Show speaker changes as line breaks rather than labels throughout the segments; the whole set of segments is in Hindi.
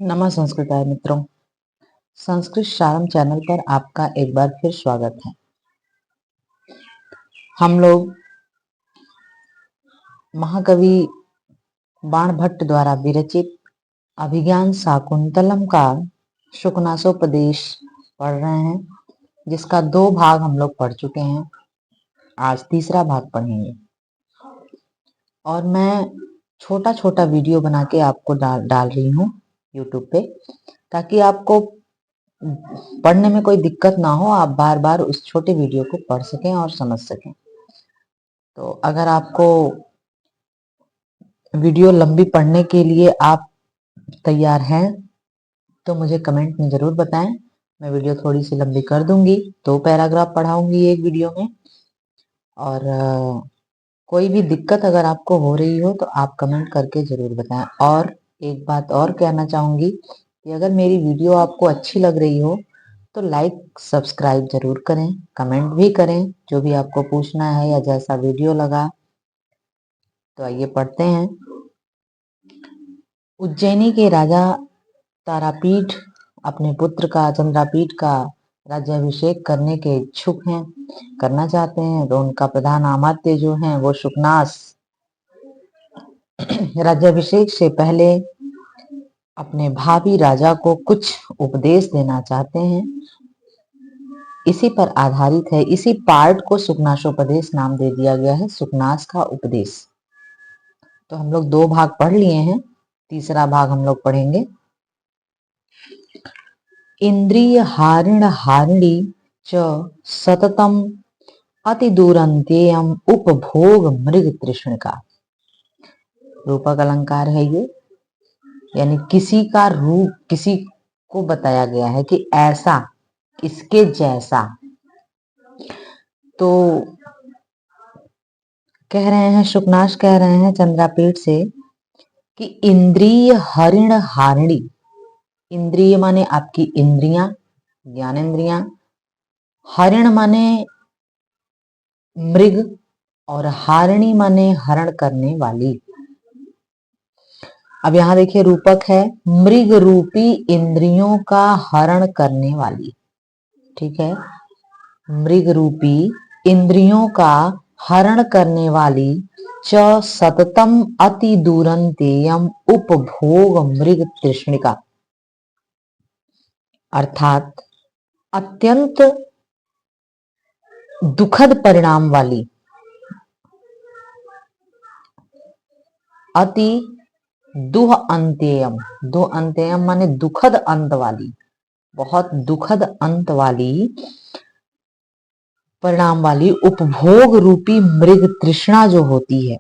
नमः संस्कृताय मित्रों, संस्कृत सारम चैनल पर आपका एक बार फिर स्वागत है। हम लोग महाकवि बाणभट्ट द्वारा विरचित अभिज्ञान शाकुंतलम का शुकनासोपदेश पढ़ रहे हैं, जिसका 2 भाग हम लोग पढ़ चुके हैं। आज तीसरा भाग पढ़ेंगे और मैं छोटा छोटा वीडियो बना के आपको डाल रही हूँ यूट्यूब पे, ताकि आपको पढ़ने में कोई दिक्कत ना हो, आप बार बार उस छोटे वीडियो को पढ़ सकें और समझ सकें। तो अगर आपको वीडियो लंबी पढ़ने के लिए आप तैयार हैं तो मुझे कमेंट में जरूर बताएं। मैं वीडियो थोड़ी सी लंबी कर दूंगी, 2 पैराग्राफ पढ़ाऊंगी एक वीडियो में। और कोई भी दिक्कत अगर आपको हो रही हो तो आप कमेंट करके जरूर बताएं। और एक बात और कहना चाहूंगी कि अगर मेरी वीडियो आपको अच्छी लग रही हो तो लाइक सब्सक्राइब जरूर करें, कमेंट भी करें जो भी आपको पूछना है या जैसा वीडियो लगा। तो आइए पढ़ते हैं। उज्जैनी के राजा तारापीठ अपने पुत्र का चंद्रापीठ का राज्याभिषेक करने के इच्छुक हैं, करना चाहते हैं। तो उनका प्रधान अमात्य जो हैं वो शुकनास राज्याभिषेक से पहले अपने भावी राजा को कुछ उपदेश देना चाहते हैं। इसी पर आधारित है, इसी पार्ट को शुकनासोपदेश नाम दे दिया गया है, शुकनास का उपदेश। तो हम लोग 2 भाग पढ़ लिए हैं, तीसरा भाग हम लोग पढ़ेंगे। इंद्रिय हारिण हारिणी च सततम अति दूरंत्यम उपभोग मृग तृष्ण का। रूपक अलंकार है ये, यानी किसी का रूप किसी को बताया गया है कि ऐसा, इसके जैसा। तो कह रहे हैं, शुकनास कह रहे हैं चंद्रापीठ से कि इंद्रिय हरिण हारिणी, इंद्रिय माने आपकी इंद्रियां, ज्ञानेंद्रियां, हरिण माने मृग और हारिणी माने हरण करने वाली। अब यहां देखिए रूपक है, मृग रूपी इंद्रियों का हरण करने वाली। ठीक है, मृग रूपी इंद्रियों का हरण करने वाली च सततम अति दूरंतेयम उपभोग मृग तृष्णिका, अर्थात अत्यंत दुखद परिणाम वाली, अति दुह अंत्ययम, दुह अंत्ययम माने दुखद अंत वाली, बहुत दुखद अंत वाली, परिणाम वाली उपभोग रूपी मृग तृष्णा जो होती है।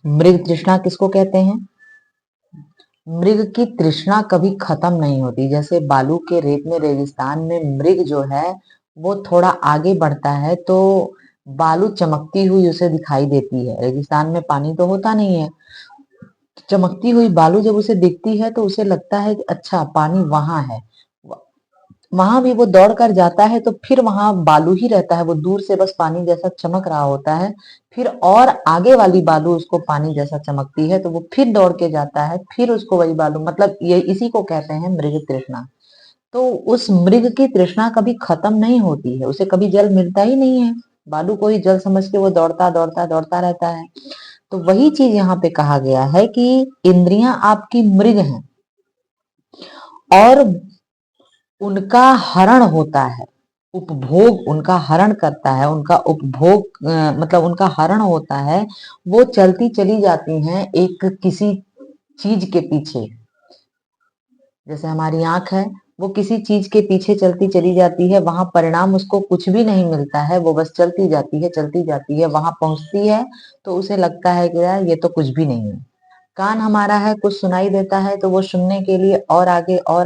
मृग तृष्णा किसको कहते हैं? मृग की तृष्णा कभी खत्म नहीं होती। जैसे बालू के रेत में, रेगिस्तान में मृग जो है वो थोड़ा आगे बढ़ता है तो बालू चमकती हुई उसे दिखाई देती है। रेगिस्तान में पानी तो होता नहीं है, चमकती हुई बालू जब उसे दिखती है तो उसे लगता है कि अच्छा पानी वहां है। वहां भी वो दौड़ कर जाता है तो फिर वहां बालू ही रहता है, वो दूर से बस पानी जैसा चमक रहा होता है। फिर और आगे वाली बालू उसको पानी जैसा चमकती है तो वो फिर दौड़ के जाता है, फिर उसको वही बालू, मतलब ये इसी को कहते हैं मृग तृष्णा। तो उस मृग की तृष्णा कभी खत्म नहीं होती है, उसे कभी जल मिलता ही नहीं है। बालू को ही जल समझ के वो दौड़ता दौड़ता दौड़ता रहता है। तो वही चीज यहाँ पे कहा गया है कि इंद्रियां आपकी मृग हैं और उनका हरण होता है, उपभोग उनका हरण करता है, उनका उपभोग मतलब उनका हरण होता है। वो चलती चली जाती हैं एक किसी चीज के पीछे। जैसे हमारी आंख है, वो किसी चीज के पीछे चलती चली जाती है, वहां परिणाम उसको कुछ भी नहीं मिलता है, वो बस चलती जाती है चलती जाती है, वहां पहुंचती है तो उसे लगता है कि यार ये तो कुछ भी नहीं है। कान हमारा है, कुछ सुनाई देता है तो वो सुनने के लिए और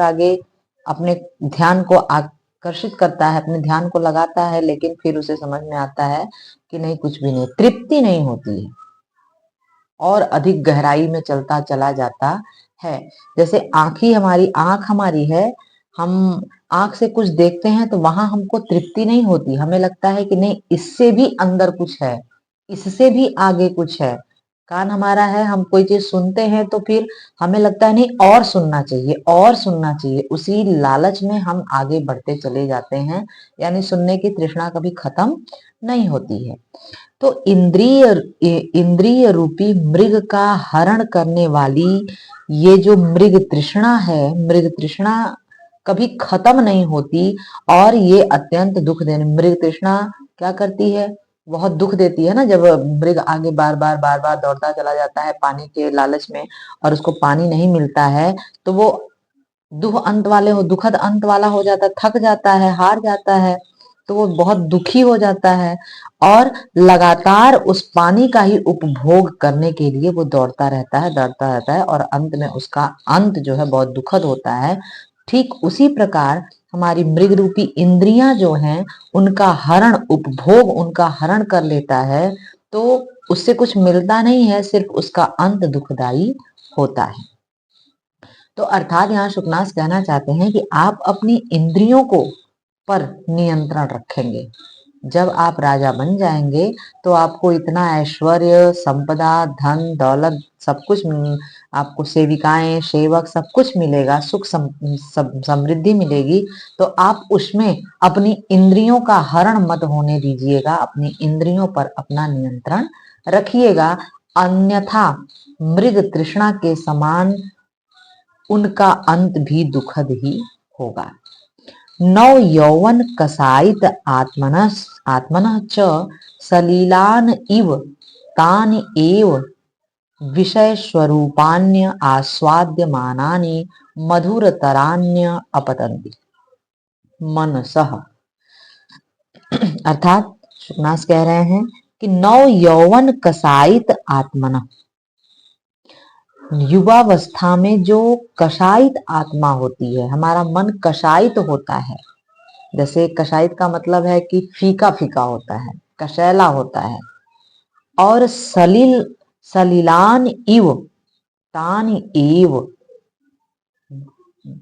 आगे अपने ध्यान को आकर्षित करता है, अपने ध्यान को लगाता है, लेकिन फिर उसे समझ में आता है कि नहीं, कुछ भी नहीं, तृप्ति नहीं होती है और अधिक गहराई में चलता चला जाता है। जैसे आंख हमारी है, हम आंख से कुछ देखते हैं तो वहां हमको तृप्ति नहीं होती, हमें लगता है कि नहीं इससे भी अंदर कुछ है, इससे भी आगे कुछ है। कान हमारा है, हम कोई चीज सुनते हैं तो फिर हमें लगता है नहीं और सुनना चाहिए और सुनना चाहिए, उसी लालच में हम आगे बढ़ते चले जाते हैं, यानी सुनने की तृष्णा कभी खत्म नहीं होती है। तो इंद्रिय रूपी मृग का हरण करने वाली ये जो मृग तृष्णा है, मृग तृष्णा कभी खत्म नहीं होती और ये अत्यंत दुख देने, मृग तृष्णा क्या करती है, बहुत दुख देती है ना। जब मृग आगे बार बार दौड़ता चला जाता है पानी के लालच में और उसको पानी नहीं मिलता है, तो वो दुखद अंत वाला हो जाता है, थक जाता है, हार जाता है, तो वो बहुत दुखी हो जाता है और लगातार उस पानी का ही उपभोग करने के लिए वो दौड़ता रहता है और अंत में उसका अंत जो है बहुत दुखद होता है। ठीक उसी प्रकार हमारी मृग रूपी इंद्रियां जो हैं, उनका हरण, उपभोग उनका हरण कर लेता है, तो उससे कुछ मिलता नहीं है, सिर्फ उसका अंत दुखदाई होता है। तो अर्थात यहाँ शुकनास कहना चाहते हैं कि आप अपनी इंद्रियों को पर नियंत्रण रखेंगे, जब आप राजा बन जाएंगे तो आपको इतना ऐश्वर्य, संपदा, धन दौलत सब कुछ, आपको सेविकाएं, सेवक सब कुछ मिलेगा, सुख समृद्धि मिलेगी, तो आप उसमें अपनी इंद्रियों का हरण मत होने दीजिएगा, अपनी इंद्रियों पर अपना नियंत्रण रखिएगा, अन्यथा मृग तृष्णा के समान उनका अंत भी दुखद ही होगा। नव यौवन कसायित आत्मनः च सलीलान इव तान एव विषय स्वरूपान्य आस्वाद्यमानानि मधुरतरान्य अपतन्ति मनसः। अर्थात शुकनास कह रहे हैं कि नव यौवन कसायित आत्मनः, युवावस्था में जो कषायित आत्मा होती है, हमारा मन कषायित होता है, जैसे कषायित का मतलब है कि फीका फीका होता है, कशैला होता है, और सलिलान इव तान एव,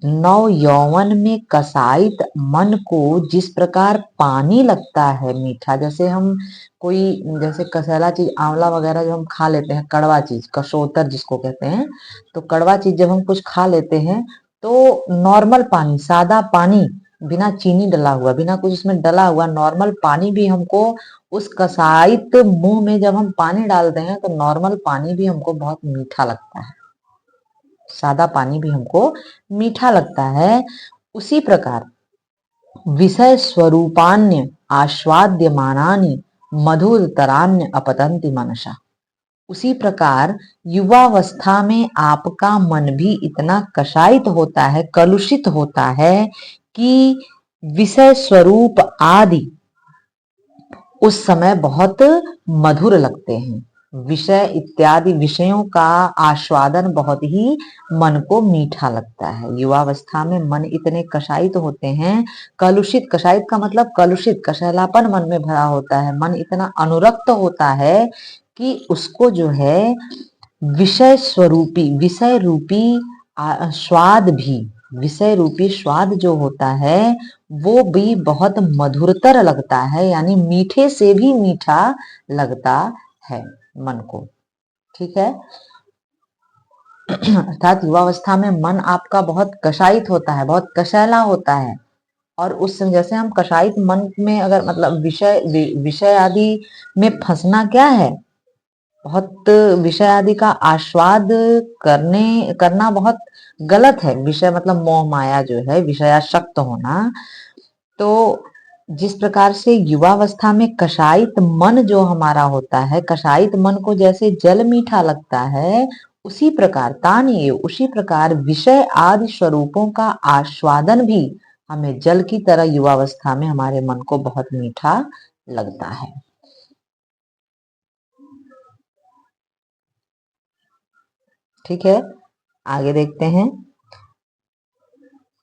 नव यौवन में कसायित मन को जिस प्रकार पानी लगता है मीठा, जैसे हम कोई, जैसे कसेला चीज आंवला वगैरह जो हम खा लेते हैं, कड़वा चीज, कशोतर जिसको कहते हैं, तो कड़वा चीज जब हम कुछ खा लेते हैं तो नॉर्मल पानी, सादा पानी, बिना चीनी डला हुआ, बिना कुछ उसमें डला हुआ नॉर्मल पानी भी हमको, उस कसायित मुंह में जब हम पानी डालते हैं तो नॉर्मल पानी भी हमको बहुत मीठा लगता है, सादा पानी भी हमको मीठा लगता है। उसी प्रकार विषय स्वरूपान्य आस्वाद्यमानानि मधुरतरान्य अपतन्ति मनसा, उसी प्रकार युवावस्था में आपका मन भी इतना कषायित होता है, कलुषित होता है कि विषय स्वरूप आदि उस समय बहुत मधुर लगते हैं, विषय इत्यादि विषयों का आस्वादन बहुत ही मन को मीठा लगता है। युवावस्था में मन इतने कषायित होते हैं, कलुषित, कषायित का मतलब कलुषित, कशैलापन मन में भरा होता है, मन इतना अनुरक्त होता है कि उसको जो है विषय स्वरूपी, विषय रूपी स्वाद भी, विषय रूपी स्वाद जो होता है वो भी बहुत मधुरतर लगता है, यानी मीठे से भी मीठा लगता है मन को। ठीक है, अर्थात युवावस्था में मन आपका बहुत कषायित होता है, बहुत कशैला होता है, और उस जैसे हम कषायित मन में अगर मतलब विषय आदि में फंसना क्या है, बहुत विषय आदि का आस्वाद करना बहुत गलत है। विषय मतलब मोह माया जो है, विषयासक्त होना। तो जिस प्रकार से युवावस्था में कषायित मन जो हमारा होता है, कषायित मन को जैसे जल मीठा लगता है, उसी प्रकार तानी, उसी प्रकार विषय आदि स्वरूपों का आस्वादन भी हमें जल की तरह युवावस्था में हमारे मन को बहुत मीठा लगता है। ठीक है, आगे देखते हैं।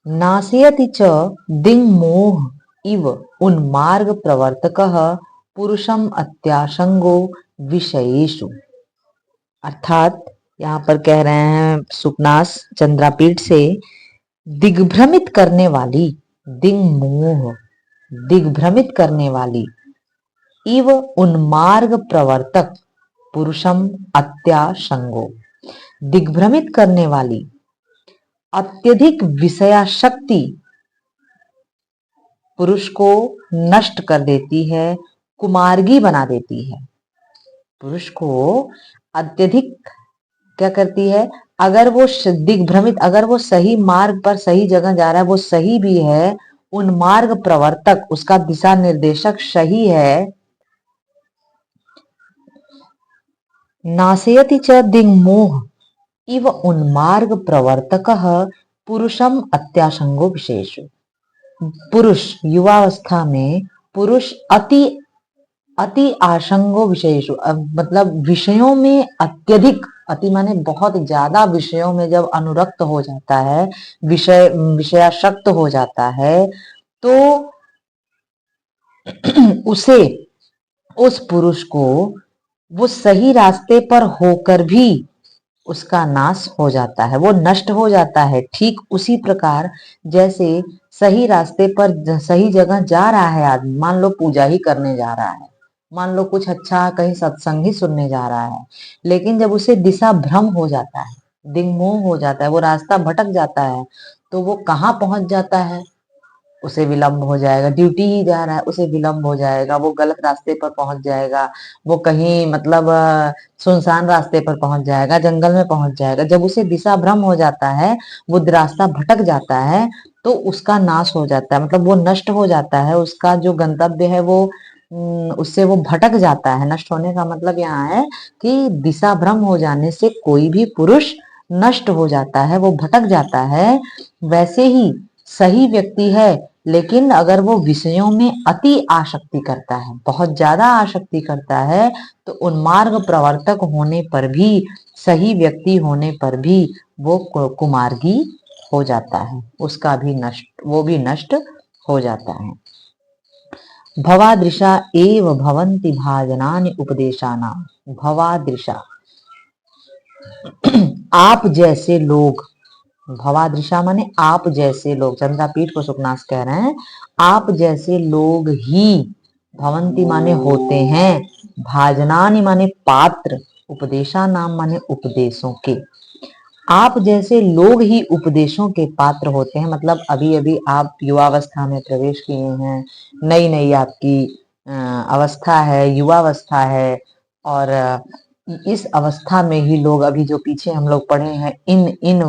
नाशयति च दिङ्मोह इव उन्मार्ग प्रवर्तकः पुरुषम अत्यासंगो विषयेषु। अर्थात यहाँ पर कह रहे हैं सुकनास चंद्रापीठ से, दिग्भ्रमित करने वाली, दिङ्मोह, दिग्भ्रमित करने वाली, इव उन्मार्ग प्रवर्तक, पुरुषम अत्यासंगो, दिग्भ्रमित करने वाली अत्यधिक विषयाशक्ति पुरुष को नष्ट कर देती है, कुमार्गी बना देती है। पुरुष को अत्यधिक क्या करती है, अगर वो दिग्भ्रमित, अगर वो सही मार्ग पर सही जगह जा रहा है, वो सही भी है, उन मार्ग प्रवर्तक, उसका दिशा निर्देशक सही है, नाशयति च दिग्मोह इव उन्मार्ग प्रवर्तकः पुरुषम अत्यासंगो विशेष। पुरुष युवावस्था में पुरुष अति अति आसंगो विषयेषु, मतलब विषयों में अत्यधिक, अति माने बहुत ज्यादा विषयों में जब अनुरक्त हो जाता है, विषयासक्त हो जाता है, तो उसे, उस पुरुष को वो सही रास्ते पर होकर भी उसका नाश हो जाता है, वो नष्ट हो जाता है। ठीक उसी प्रकार जैसे सही रास्ते पर सही जगह जा रहा है आदमी, मान लो पूजा ही करने जा रहा है, मान लो कुछ अच्छा कहीं सत्संग ही सुनने जा रहा है, लेकिन जब उसे दिशा भ्रम हो जाता है, दिग्मोह हो जाता है, वो रास्ता भटक जाता है, तो वो कहाँ पहुंच जाता है, उसे विलंब हो जाएगा। ड्यूटी ही जा रहा है, उसे विलंब हो जाएगा, वो गलत रास्ते पर पहुंच जाएगा, वो कहीं मतलब सुनसान रास्ते पर पहुंच जाएगा, जंगल में पहुंच जाएगा। जब उसे दिशा भ्रम हो जाता है, वो रास्ता भटक जाता है, तो उसका नाश हो जाता है, मतलब वो नष्ट हो जाता है, उसका जो गंतव्य है वो उससे वो भटक जाता है। नष्ट होने का मतलब यहाँ है कि दिशा भ्रम हो जाने से कोई भी पुरुष नष्ट हो जाता है, वो भटक जाता है। वैसे ही सही व्यक्ति है, लेकिन अगर वो विषयों में अति आसक्ति करता है, बहुत ज्यादा आसक्ति करता है, तो उन्मार्ग प्रवर्तक होने पर भी, सही व्यक्ति होने पर भी वो कुमार्गी हो जाता है, उसका भी नष्ट, वो भी नष्ट हो जाता है। भवादृशा एव भवन्ति भाजनानि उपदेशानाम। भवादृशा, आप जैसे लोग, भवादृशा माने आप जैसे लोग, चंद्रापीठ को सुकनास कह रहे हैं, आप जैसे लोग ही, भवंती माने होते हैं, भाजनानि माने पात्र, उपदेशा नाम माने उपदेशों के, आप जैसे लोग ही उपदेशों के पात्र होते हैं। मतलब अभी अभी आप युवावस्था में प्रवेश किए हैं, नई नई आपकी अवस्था है, युवावस्था है, और इस अवस्था में ही लोग, अभी जो पीछे हम लोग पढ़े हैं, इन इन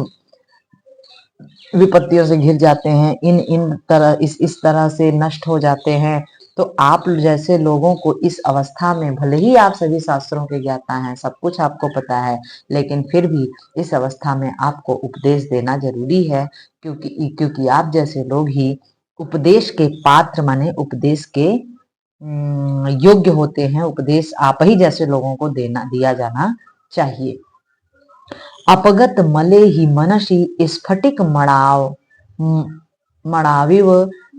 विपत्तियों से घिर जाते हैं, इन तरह इस तरह से नष्ट हो जाते हैं। तो आप जैसे लोगों को इस अवस्था में, भले ही आप सभी शास्त्रों के ज्ञाता हैं, सब कुछ आपको पता है, लेकिन फिर भी इस अवस्था में आपको उपदेश देना जरूरी है, क्योंकि आप जैसे लोग ही उपदेश के पात्र माने उपदेश के योग्य होते हैं। उपदेश आप ही जैसे लोगों को दिया जाना चाहिए। अपगत मले ही मनसी स्फटिक मड़ाविव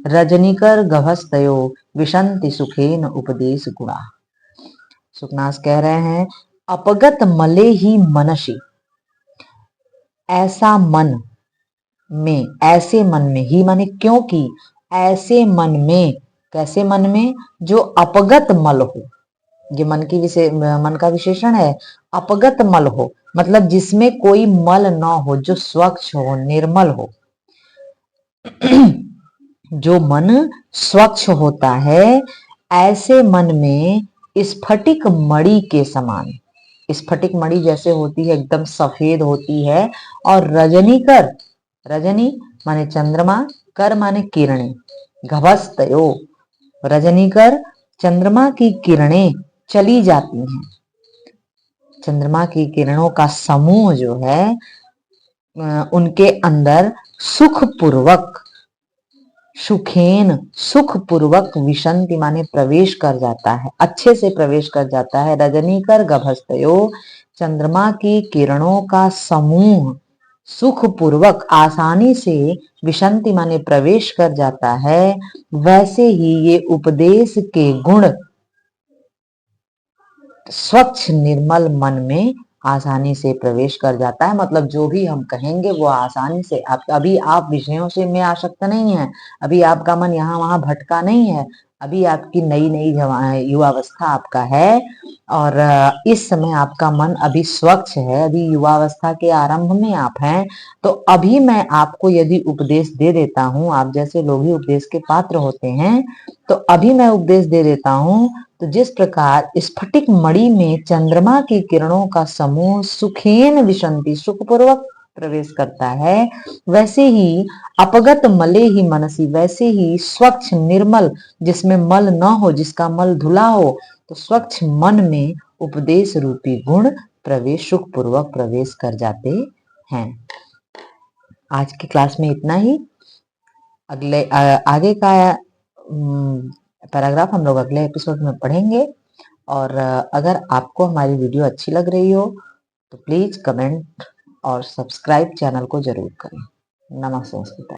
रजनीकर गभस्तयो विशंति सुखेन उपदेश गुणा। सुखनास कह रहे हैं, अपगत मले ही मनसी, ऐसा मन में, ऐसे मन में, ही माने क्योंकि, ऐसे मन में, कैसे मन में, जो अपगत मल हो, ये मन का विशेषण है, अपगत मल हो, मतलब जिसमें कोई मल न हो, जो स्वच्छ हो, निर्मल हो। जो मन स्वच्छ होता है, ऐसे मन में स्फटिक मणि के समान, स्फटिक मणि जैसे होती है, एकदम सफेद होती है, और रजनीकर, रजनी माने चंद्रमा, कर माने किरणें, घभस्तयो, रजनीकर चंद्रमा की किरणें चली जाती हैं। चंद्रमा की किरणों का समूह जो है, उनके अंदर सुखपूर्वक, सुखेन, सुखपूर्वक, विशंति माने प्रवेश कर जाता है, अच्छे से प्रवेश कर जाता है। रजनीकर गभस्तयो, चंद्रमा की किरणों का समूह सुखपूर्वक, आसानी से, विशंति माने प्रवेश कर जाता है। वैसे ही ये उपदेश के गुण स्वच्छ निर्मल मन में आसानी से प्रवेश कर जाता है। मतलब जो भी हम कहेंगे वो आसानी से, अभी आप विषयों से में आसक्त नहीं है, अभी आपका मन यहाँ वहां भटका नहीं है, अभी आपकी नई नई युवावस्था आपका है और इस समय आपका मन अभी स्वच्छ है, अभी युवावस्था के आरंभ में आप हैं। तो अभी मैं आपको यदि उपदेश दे देता हूँ, आप जैसे लोग ही उपदेश के पात्र होते हैं, तो अभी मैं उपदेश दे देता हूँ। तो जिस प्रकार स्फटिक मणि में चंद्रमा की किरणों का समूह सुखेन विशंति सुखपूर्वक प्रवेश करता है, वैसे ही अपगत मले ही मनसी, वैसे ही स्वच्छ निर्मल, जिसमें मल न हो, जिसका मल धुला हो, तो स्वच्छ मन में उपदेश रूपी गुण प्रवेश सुख पूर्वक प्रवेश कर जाते हैं। आज की क्लास में इतना ही। अगले आगे का पैराग्राफ हम लोग अगले एपिसोड में पढ़ेंगे। और अगर आपको हमारी वीडियो अच्छी लग रही हो तो प्लीज कमेंट और सब्सक्राइब चैनल को जरूर करें। नमस्ते।